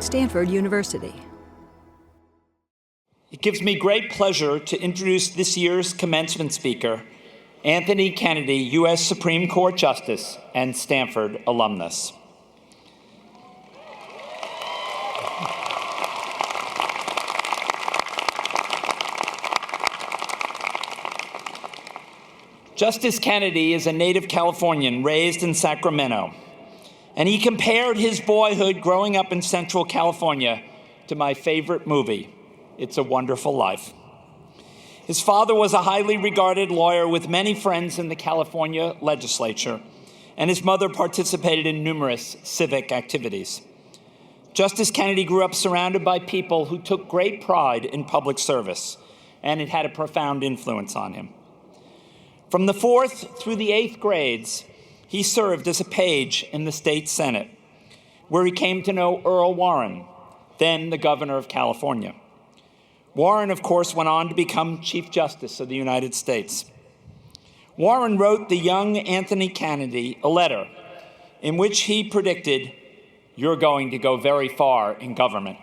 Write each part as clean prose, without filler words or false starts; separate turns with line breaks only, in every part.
Stanford University.
It gives me great pleasure to introduce this year's commencement speaker, Anthony Kennedy, U.S. Supreme Court Justice and Stanford alumnus. Justice Kennedy is a native Californian raised in Sacramento, and he compared his boyhood growing up in Central California to my favorite movie, It's a Wonderful Life. His father was a highly regarded lawyer with many friends in the California legislature, and his mother participated in numerous civic activities. Justice Kennedy grew up surrounded by people who took great pride in public service, and it had a profound influence on him. From the 4th through the 8th grades, he served as a page in the state Senate, where he came to know Earl Warren, then the governor of California. Warren, of course, went on to become Chief Justice of the United States. Warren wrote the young Anthony Kennedy a letter in which he predicted, "You're going to go very far in government."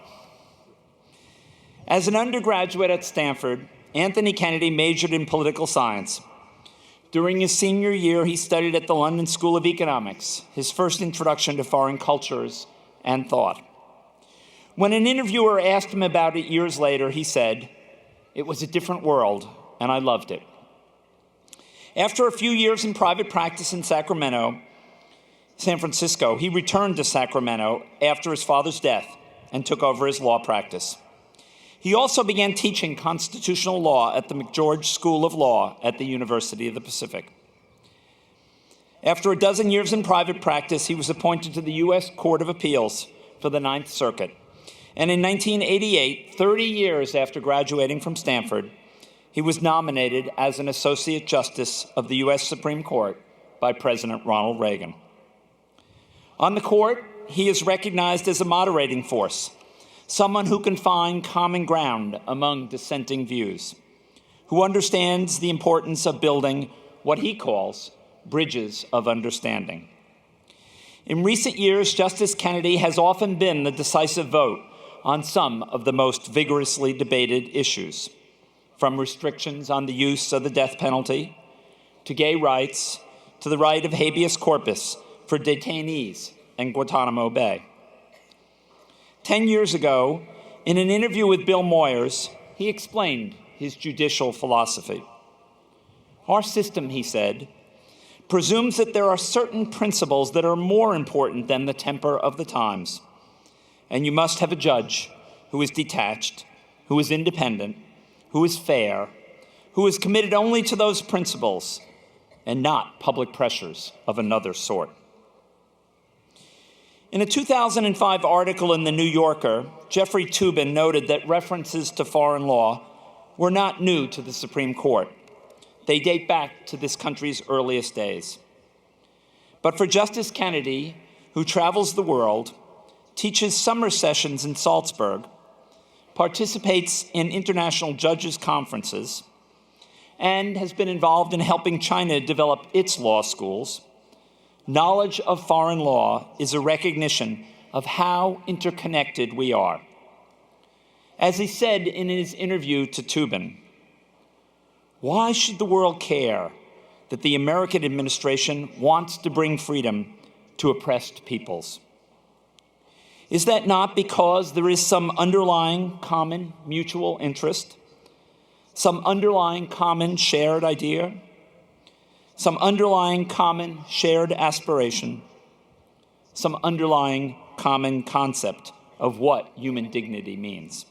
As an undergraduate at Stanford, Anthony Kennedy majored in political science. During his senior year, he studied at the London School of Economics, his first introduction to foreign cultures and thought. When an interviewer asked him about it years later, he said, "It was a different world, and I loved it." After a few years in private practice in San Francisco, he returned to Sacramento after his father's death and took over his law practice. He also began teaching constitutional law at the McGeorge School of Law at the University of the Pacific. After a dozen years in private practice, he was appointed to the U.S. Court of Appeals for the Ninth Circuit. And in 1988, 30 years after graduating from Stanford, he was nominated as an Associate Justice of the U.S. Supreme Court by President Ronald Reagan. On the court, he is recognized as a moderating force, someone who can find common ground among dissenting views, who understands the importance of building what he calls bridges of understanding. In recent years, Justice Kennedy has often been the decisive vote on some of the most vigorously debated issues, from restrictions on the use of the death penalty, to gay rights, to the right of habeas corpus for detainees in Guantanamo Bay. 10 years ago, in an interview with Bill Moyers, he explained his judicial philosophy. "Our system," he said, "presumes that there are certain principles that are more important than the temper of the times. And you must have a judge who is detached, who is independent, who is fair, who is committed only to those principles and not public pressures of another sort." In a 2005 article in The New Yorker, Jeffrey Toobin noted that references to foreign law were not new to the Supreme Court. They date back to this country's earliest days. But for Justice Kennedy, who travels the world, teaches summer sessions in Salzburg, participates in international judges' conferences, and has been involved in helping China develop its law schools, knowledge of foreign law is a recognition of how interconnected we are. As he said in his interview to Toobin, "Why should the world care that the American administration wants to bring freedom to oppressed peoples? Is that not because there is some underlying common mutual interest, some underlying common shared idea, some underlying common shared aspiration, some underlying common concept of what human dignity means?"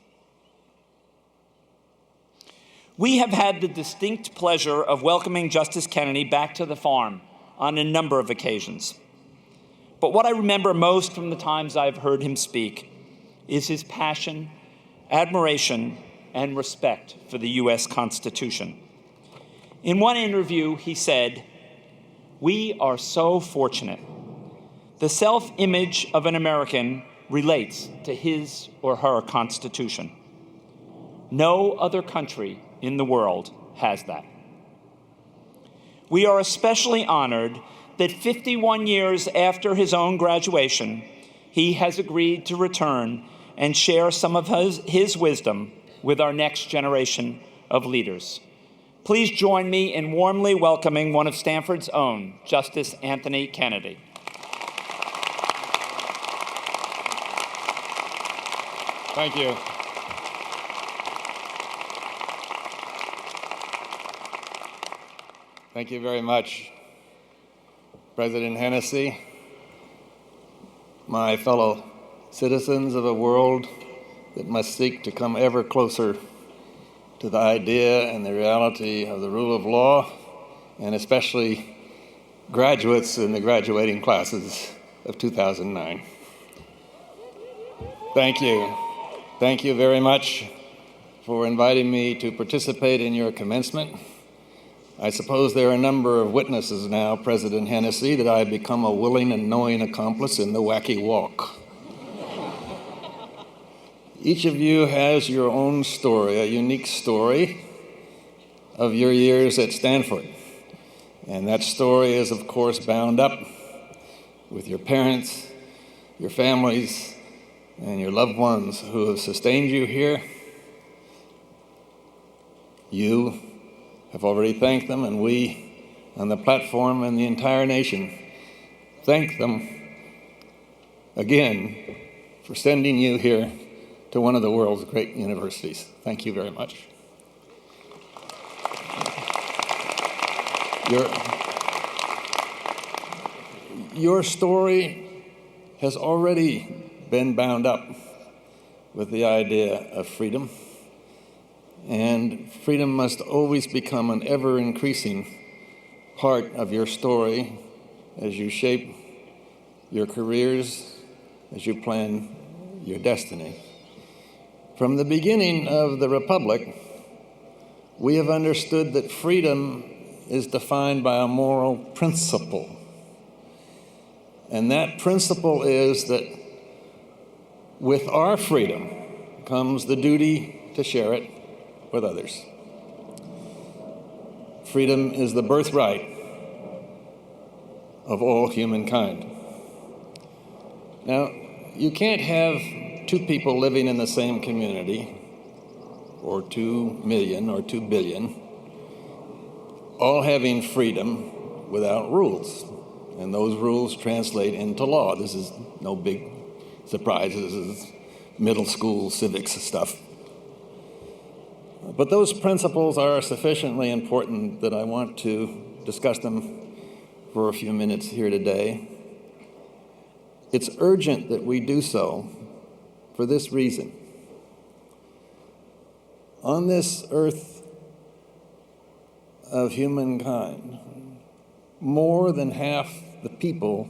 We have had the distinct pleasure of welcoming Justice Kennedy back to the farm on a number of occasions. But what I remember most from the times I've heard him speak is his passion, admiration, and respect for the U.S. Constitution. In one interview, he said, "We are so fortunate. The self-image of an American relates to his or her Constitution. No other country in the world has that." We are especially honored that 51 years after his own graduation, he has agreed to return and share some of his wisdom with our next generation of leaders. Please join me in warmly welcoming one of Stanford's own, Justice Anthony Kennedy.
Thank you. Thank you very much, President Hennessy, my fellow citizens of a world that must seek to come ever closer to the idea and the reality of the rule of law, and especially graduates in the graduating classes of 2009. Thank you. Thank you very much for inviting me to participate in your commencement. I suppose there are a number of witnesses now, President Hennessy, that I have become a willing and knowing accomplice in the wacky walk. Each of you has your own story, a unique story of your years at Stanford. And that story is, of course, bound up with your parents, your families, and your loved ones who have sustained you here. You have already thanked them, and we on the platform and the entire nation thank them again for sending you here to one of the world's great universities. Thank you very much. Your story has already been bound up with the idea of freedom. And freedom must always become an ever-increasing part of your story as you shape your careers, as you plan your destiny. From the beginning of the Republic, we have understood that freedom is defined by a moral principle. And that principle is that with our freedom comes the duty to share it with others. Freedom is the birthright of all humankind. Now, you can't have two people living in the same community, or 2 million or 2 billion, all having freedom without rules. And those rules translate into law. This is no big surprise. This is middle school civics stuff. But those principles are sufficiently important that I want to discuss them for a few minutes here today. It's urgent that we do so for this reason. On this earth of humankind, more than half the people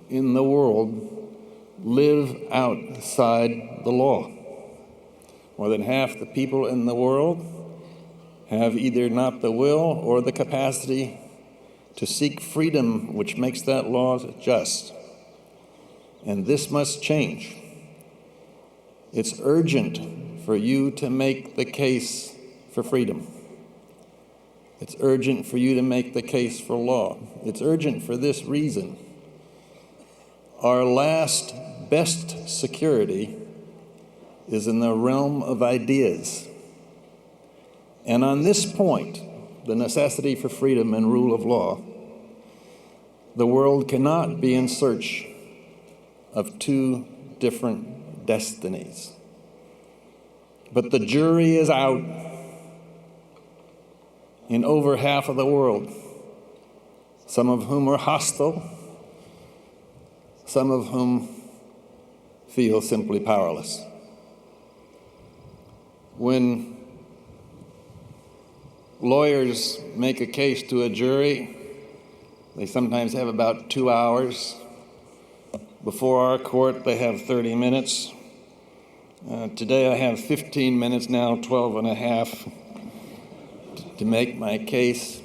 in the world live outside the law. More than half the people in the world have either not the will or the capacity to seek freedom, which makes that law just. And this must change. It's urgent for you to make the case for freedom. It's urgent for you to make the case for law. It's urgent for this reason. Our last best security is in the realm of ideas. And on this point, the necessity for freedom and rule of law, the world cannot be in search of two different destinies. But the jury is out in over half of the world, some of whom are hostile, some of whom feel simply powerless. When lawyers make a case to a jury, they sometimes have about 2 hours. Before our court, they have 30 minutes. Today I have 15 minutes now, 12 and a half, to make my case.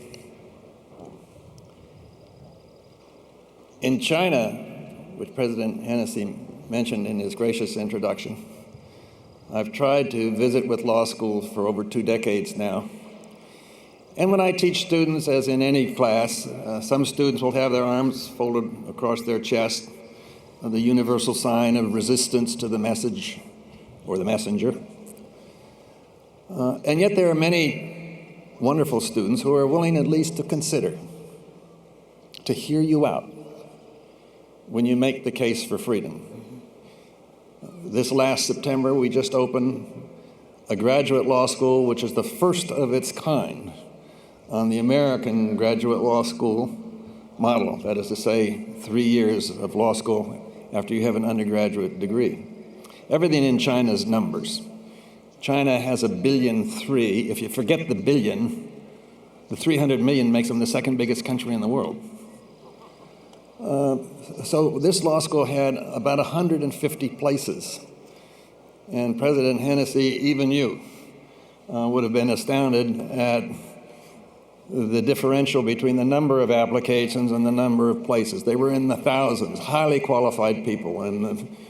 In China, which President Hennessy mentioned in his gracious introduction, I've tried to visit with law schools for over 2 decades now. And when I teach students, as in any class, some students will have their arms folded across their chest, the universal sign of resistance to the message or the messenger. And yet there are many wonderful students who are willing at least to consider, to hear you out when you make the case for freedom. This last September, we just opened a graduate law school, which is the first of its kind on the American graduate law school model. That is to say, 3 years of law school after you have an undergraduate degree. Everything in China is numbers. China has 1.3 billion. If you forget the billion, the 300 million makes them the second biggest country in the world. So this law school had about 150 places. And President Hennessy, even you, would have been astounded at the differential between the number of applications and the number of places. They were in the thousands, highly qualified people in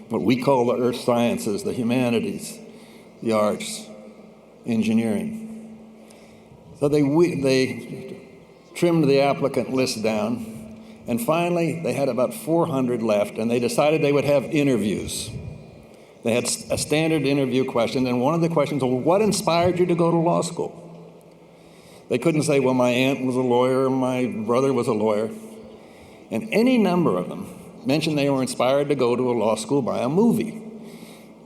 what we call the earth sciences, the humanities, the arts, engineering. So they trimmed the applicant list down. And finally, they had about 400 left, and they decided they would have interviews. They had a standard interview question, and one of the questions was, what inspired you to go to law school? They couldn't say, well, my aunt was a lawyer, my brother was a lawyer. And any number of them mentioned they were inspired to go to a law school by a movie.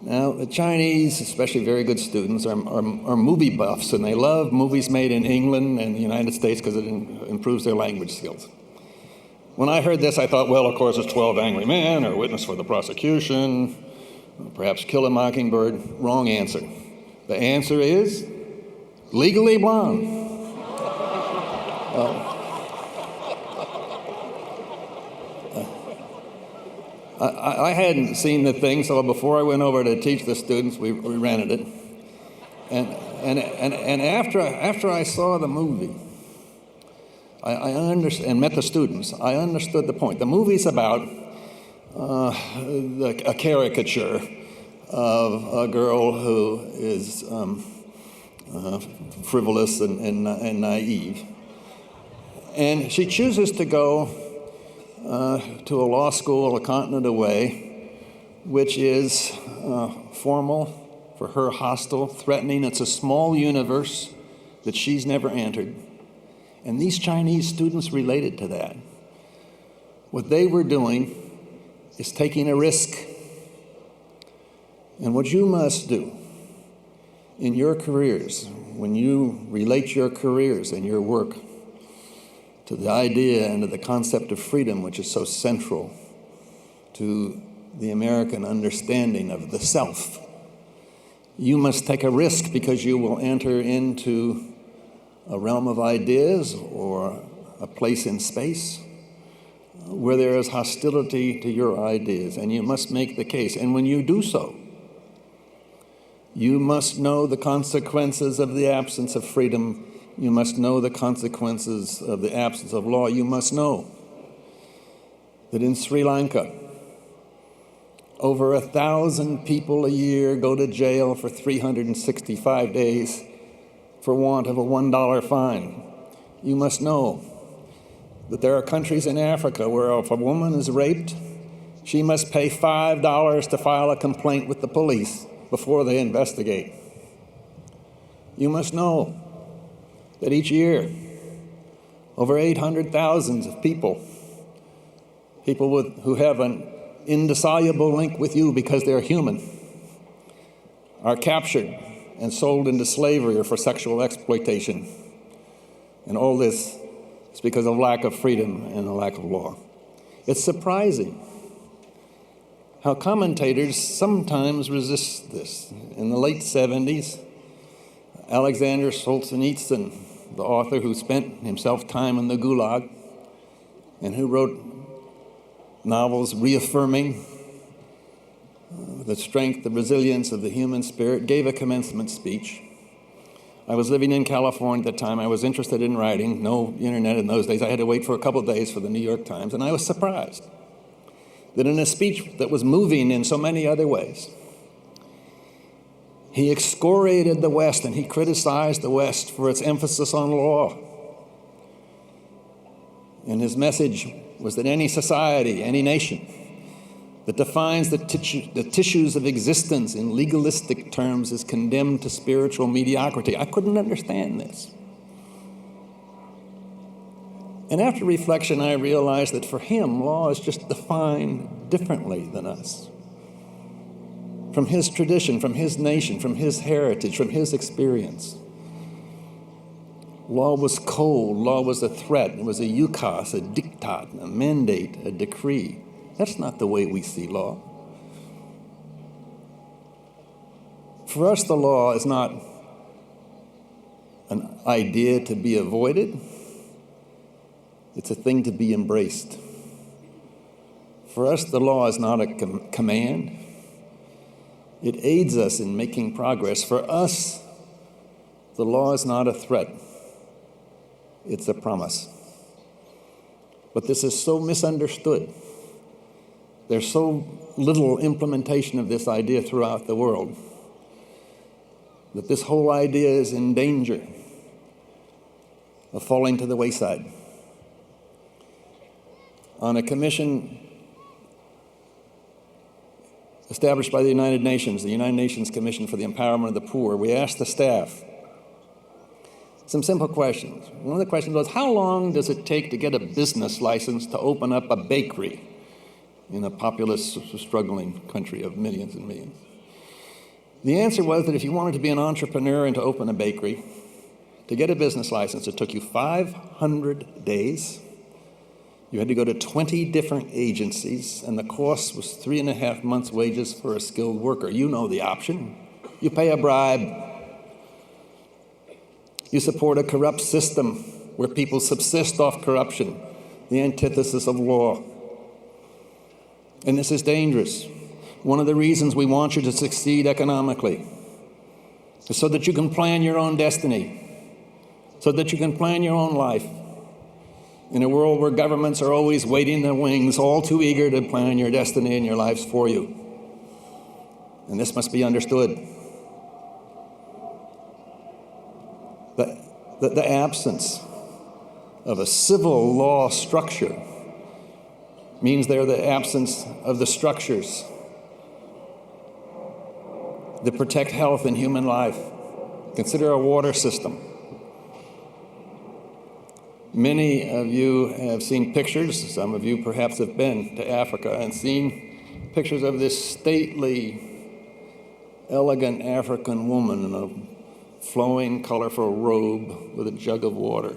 Now, the Chinese, especially very good students, are movie buffs, and they love movies made in England and the United States because it improves their language skills. When I heard this, I thought, well, of course, it's 12 Angry Men or Witness for the Prosecution, perhaps Kill a Mockingbird. Wrong answer. The answer is Legally Blonde. I hadn't seen the thing, so before I went over to teach the students, we rented it. And after I saw the movie, I understand, and met the students, I understood the point. The movie's about a caricature of a girl who is frivolous and naive. And she chooses to go to a law school a continent away, which is formal, for her hostile, threatening. It's a small universe that she's never entered. And these Chinese students related to that. What they were doing is taking a risk. And what you must do in your careers, when you relate your careers and your work to the idea and to the concept of freedom, which is so central to the American understanding of the self, you must take a risk because you will enter into a realm of ideas or a place in space where there is hostility to your ideas, and you must make the case. And when you do so, you must know the consequences of the absence of freedom. You must know the consequences of the absence of law. You must know that in Sri Lanka, over 1,000 people a year go to jail for 365 days for want of a $1 fine. You must know that there are countries in Africa where if a woman is raped, she must pay $5 to file a complaint with the police before they investigate. You must know that each year, over 800,000 of people who have an indissoluble link with you because they're human, are captured and sold into slavery or for sexual exploitation. And all this is because of lack of freedom and a lack of law. It's surprising how commentators sometimes resist this. In the late 70s, Alexander Solzhenitsyn, the author who spent himself time in the Gulag and who wrote novels reaffirming the strength, the resilience of the human spirit, gave a commencement speech. I was living in California at the time. I was interested in writing. No internet in those days. I had to wait for a couple of days for the New York Times, and I was surprised that in a speech that was moving in so many other ways, he excoriated the West and he criticized the West for its emphasis on law. And his message was that any society, any nation, that defines the tissues of existence in legalistic terms is condemned to spiritual mediocrity. I couldn't understand this. And after reflection, I realized that for him, law is just defined differently than us. From his tradition, from his nation, from his heritage, from his experience. Law was cold, law was a threat, it was a ukase, a diktat, a mandate, a decree. That's not the way we see law. For us, the law is not an idea to be avoided. It's a thing to be embraced. For us, the law is not a command. It aids us in making progress. For us, the law is not a threat. It's a promise. But this is so misunderstood. There's so little implementation of this idea throughout the world that this whole idea is in danger of falling to the wayside. On a commission established by the United Nations Commission for the Empowerment of the Poor, we asked the staff some simple questions. One of the questions was, how long does it take to get a business license to open up a bakery in a populous, struggling country of millions and millions? The answer was that if you wanted to be an entrepreneur and to open a bakery, to get a business license, it took you 500 days. You had to go to 20 different agencies, and the cost was 3.5 months' wages for a skilled worker. You know the option. You pay a bribe. You support a corrupt system where people subsist off corruption, the antithesis of law. And this is dangerous. One of the reasons we want you to succeed economically is so that you can plan your own destiny, so that you can plan your own life. In a world where governments are always waiting in the wings, all too eager to plan your destiny and your lives for you. And this must be understood. The absence of a civil law structure means they're the absence of the structures that protect health and human life. Consider a water system. Many of you have seen pictures, some of you perhaps have been to Africa and seen pictures of this stately, elegant African woman in a flowing, colorful robe with a jug of water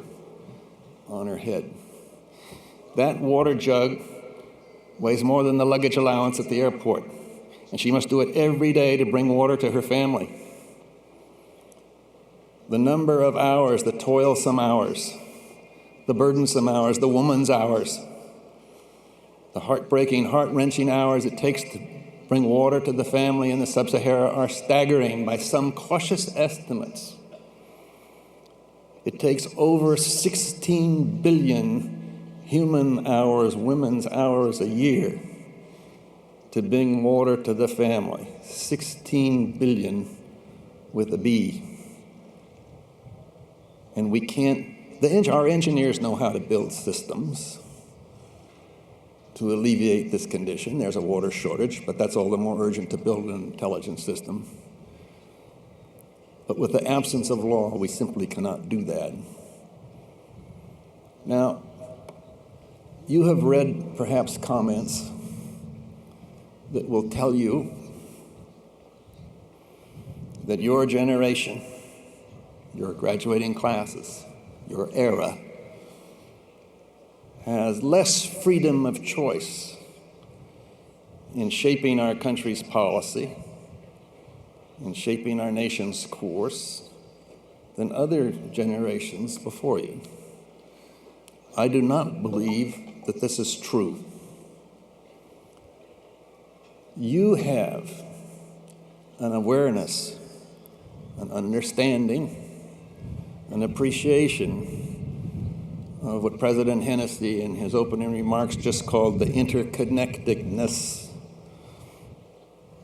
on her head. That water jug weighs more than the luggage allowance at the airport, and she must do it every day to bring water to her family. The number of hours, the toilsome hours, the burdensome hours, the woman's hours, the heartbreaking, heart-wrenching hours it takes to bring water to the family in the sub-Sahara are staggering by some cautious estimates. It takes over 16 billion human hours, women's hours a year to bring water to the family. 16 billion with a B. And we can't, our engineers know how to build systems to alleviate this condition. There's a water shortage, but that's all the more urgent to build an intelligent system. But with the absence of law, we simply cannot do that. Now, you have read perhaps comments that will tell you that your generation, your graduating classes, your era, has less freedom of choice in shaping our country's policy, in shaping our nation's course, than other generations before you. I do not believe that this is true. You have an awareness, an understanding, an appreciation of what President Hennessy in his opening remarks just called the interconnectedness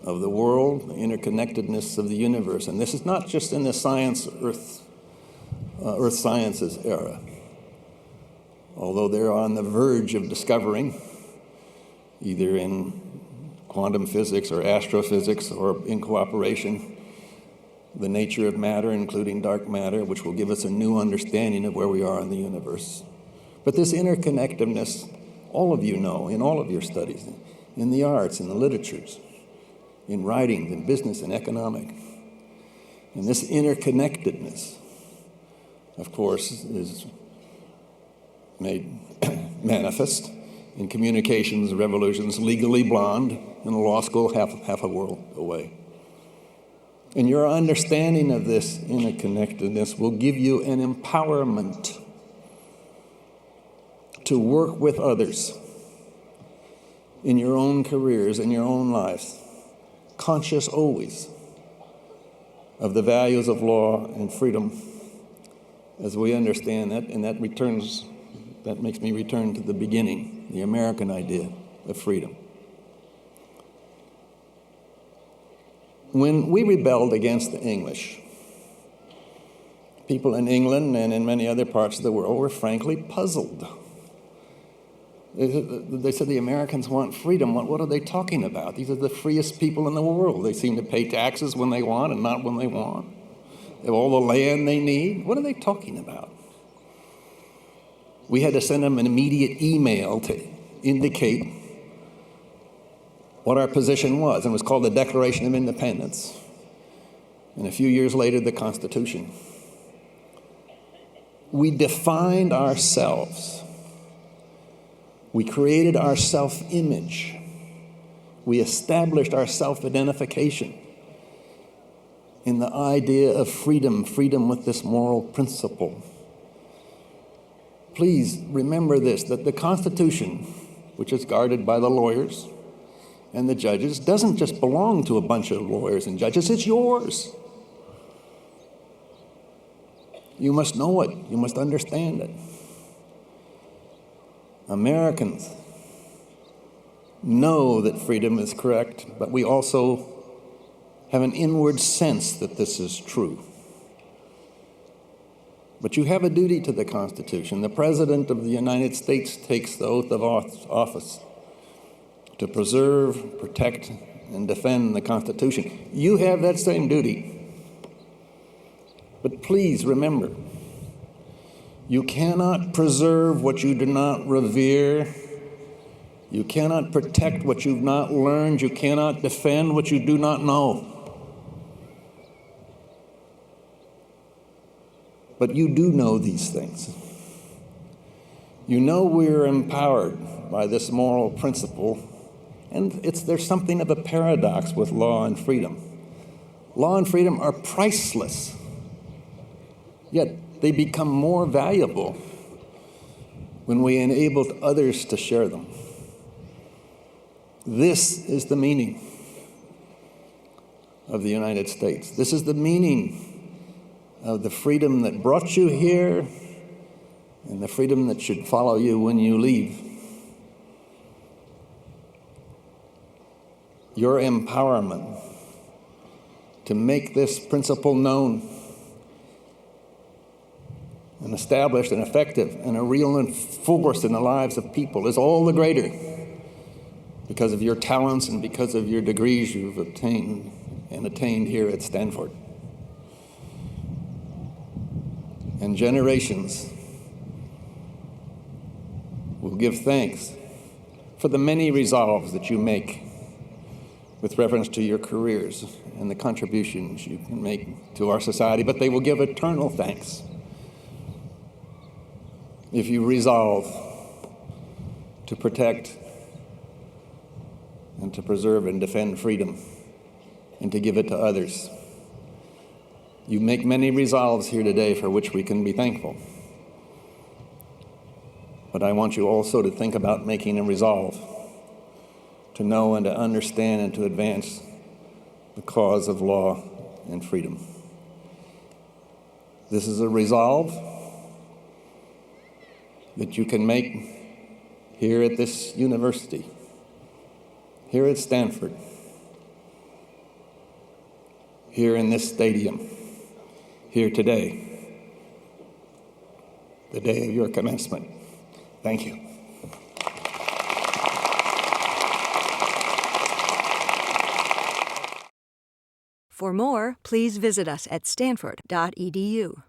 of the world, the interconnectedness of the universe. And this is not just in the earth sciences era, although they're on the verge of discovering, either in quantum physics or astrophysics, or in cooperation, the nature of matter, including dark matter, which will give us a new understanding of where we are in the universe. But this interconnectedness, all of you know in all of your studies, in the arts, in the literatures, in writing, in business, and economic. And this interconnectedness, of course, is made manifest in communications revolutions, Legally Blonde, in a law school half a world away. And your understanding of this interconnectedness will give you an empowerment to work with others in your own careers, in your own lives, conscious always of the values of law and freedom as we understand that, and that makes me return to the beginning, the American idea of freedom. When we rebelled against the English, people in England and in many other parts of the world were frankly puzzled. They said the Americans want freedom. What are they talking about? These are the freest people in the world. They seem to pay taxes when they want and not when they want. They have all the land they need. What are they talking about? We had to send them an immediate email to indicate what our position was, and it was called the Declaration of Independence. And a few years later, the Constitution. We defined ourselves. We created our self-image. We established our self-identification in the idea of freedom, freedom with this moral principle. Please remember this, that the Constitution, which is guarded by the lawyers and the judges, doesn't just belong to a bunch of lawyers and judges, it's yours. You must know it, you must understand it. Americans know that freedom is correct, but we also have an inward sense that this is true. But you have a duty to the Constitution. The President of the United States takes the oath of office to preserve, protect, and defend the Constitution. You have that same duty. But please remember, you cannot preserve what you do not revere. You cannot protect what you've not learned. You cannot defend what you do not know. But you do know these things. You know we're empowered by this moral principle, and there's something of a paradox with law and freedom. Law and freedom are priceless, yet they become more valuable when we enable others to share them. This is the meaning of the United States. This is the meaning of the freedom that brought you here and the freedom that should follow you when you leave. Your empowerment to make this principle known and established and effective and a real force in the lives of people is all the greater because of your talents and because of your degrees you've obtained and attained here at Stanford. And generations will give thanks for the many resolves that you make with reference to your careers and the contributions you can make to our society, but they will give eternal thanks if you resolve to protect and to preserve and defend freedom and to give it to others. You make many resolves here today for which we can be thankful. But I want you also to think about making a resolve to know and to understand and to advance the cause of law and freedom. This is a resolve that you can make here at this university, here at Stanford, here in this stadium, here today, the day of your commencement. Thank you.
For more, please visit us at stanford.edu.